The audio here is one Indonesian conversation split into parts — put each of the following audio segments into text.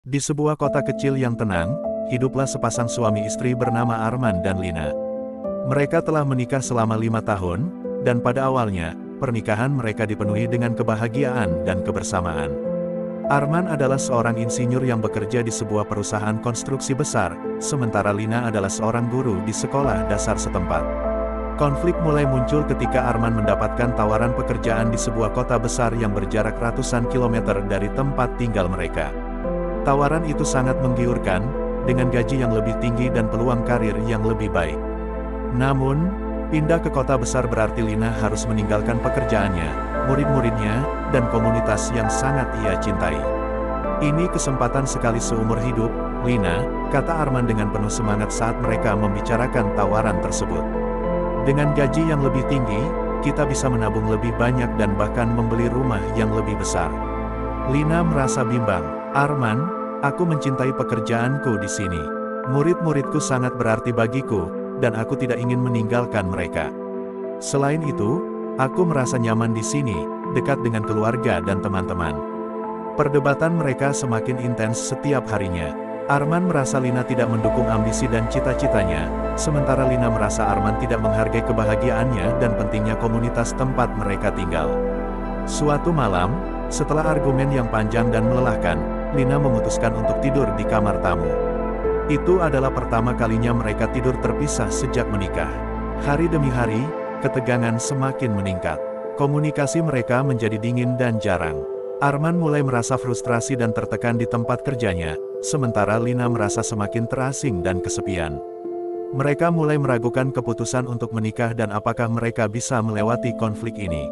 Di sebuah kota kecil yang tenang, hiduplah sepasang suami istri bernama Arman dan Lina. Mereka telah menikah selama 5 tahun, dan pada awalnya, pernikahan mereka dipenuhi dengan kebahagiaan dan kebersamaan. Arman adalah seorang insinyur yang bekerja di sebuah perusahaan konstruksi besar, sementara Lina adalah seorang guru di sekolah dasar setempat. Konflik mulai muncul ketika Arman mendapatkan tawaran pekerjaan di sebuah kota besar yang berjarak ratusan kilometer dari tempat tinggal mereka. Tawaran itu sangat menggiurkan, dengan gaji yang lebih tinggi dan peluang karir yang lebih baik. Namun, pindah ke kota besar berarti Lina harus meninggalkan pekerjaannya, murid-muridnya, dan komunitas yang sangat ia cintai. Ini kesempatan sekali seumur hidup, Lina, kata Arman dengan penuh semangat saat mereka membicarakan tawaran tersebut. Dengan gaji yang lebih tinggi, kita bisa menabung lebih banyak dan bahkan membeli rumah yang lebih besar. Lina merasa bimbang. Arman, aku mencintai pekerjaanku di sini. Murid-muridku sangat berarti bagiku, dan aku tidak ingin meninggalkan mereka. Selain itu, aku merasa nyaman di sini, dekat dengan keluarga dan teman-teman. Perdebatan mereka semakin intens setiap harinya. Arman merasa Lina tidak mendukung ambisi dan cita-citanya, sementara Lina merasa Arman tidak menghargai kebahagiaannya dan pentingnya komunitas tempat mereka tinggal. Suatu malam, setelah argumen yang panjang dan melelahkan, Lina memutuskan untuk tidur di kamar tamu. Itu adalah pertama kalinya mereka tidur terpisah sejak menikah. Hari demi hari, ketegangan semakin meningkat. Komunikasi mereka menjadi dingin dan jarang. Arman mulai merasa frustrasi dan tertekan di tempat kerjanya, sementara Lina merasa semakin terasing dan kesepian. Mereka mulai meragukan keputusan untuk menikah dan apakah mereka bisa melewati konflik ini.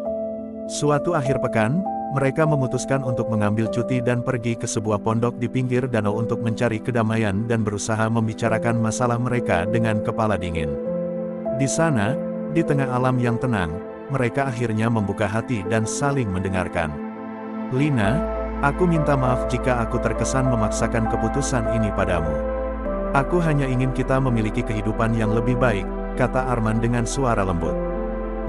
Suatu akhir pekan, mereka memutuskan untuk mengambil cuti dan pergi ke sebuah pondok di pinggir danau untuk mencari kedamaian dan berusaha membicarakan masalah mereka dengan kepala dingin. Di sana, di tengah alam yang tenang, mereka akhirnya membuka hati dan saling mendengarkan. Lina, aku minta maaf jika aku terkesan memaksakan keputusan ini padamu. Aku hanya ingin kita memiliki kehidupan yang lebih baik, kata Arman dengan suara lembut.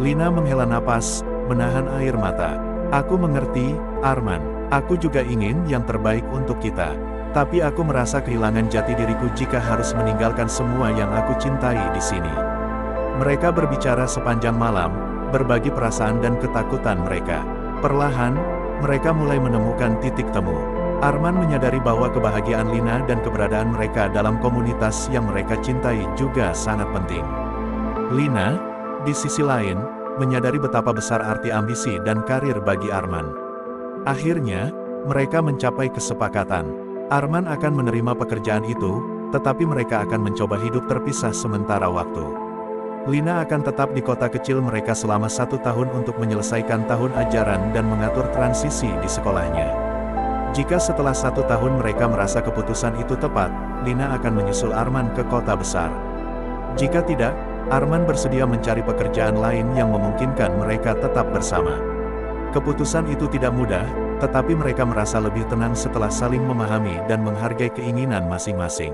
Lina menghela napas, menahan air mata. Aku mengerti, Arman. Aku juga ingin yang terbaik untuk kita. Tapi aku merasa kehilangan jati diriku jika harus meninggalkan semua yang aku cintai di sini. Mereka berbicara sepanjang malam, berbagi perasaan dan ketakutan mereka. Perlahan, mereka mulai menemukan titik temu. Arman menyadari bahwa kebahagiaan Lina dan keberadaan mereka dalam komunitas yang mereka cintai juga sangat penting. Lina, di sisi lain, menyadari betapa besar arti ambisi dan karir bagi Arman. Akhirnya, mereka mencapai kesepakatan. Arman akan menerima pekerjaan itu, tetapi mereka akan mencoba hidup terpisah sementara waktu. Lina akan tetap di kota kecil mereka selama 1 tahun untuk menyelesaikan tahun ajaran dan mengatur transisi di sekolahnya. Jika setelah 1 tahun mereka merasa keputusan itu tepat, Lina akan menyusul Arman ke kota besar. Jika tidak, Arman bersedia mencari pekerjaan lain yang memungkinkan mereka tetap bersama. Keputusan itu tidak mudah, tetapi mereka merasa lebih tenang setelah saling memahami dan menghargai keinginan masing-masing.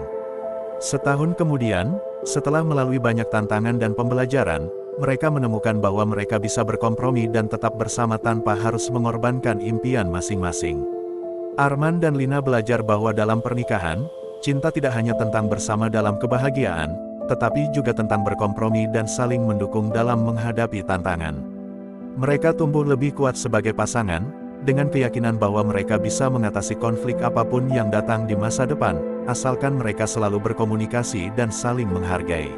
Setahun kemudian, setelah melalui banyak tantangan dan pembelajaran, mereka menemukan bahwa mereka bisa berkompromi dan tetap bersama tanpa harus mengorbankan impian masing-masing. Arman dan Lina belajar bahwa dalam pernikahan, cinta tidak hanya tentang bersama dalam kebahagiaan, tetapi juga tentang berkompromi dan saling mendukung dalam menghadapi tantangan. Mereka tumbuh lebih kuat sebagai pasangan, dengan keyakinan bahwa mereka bisa mengatasi konflik apapun yang datang di masa depan, asalkan mereka selalu berkomunikasi dan saling menghargai.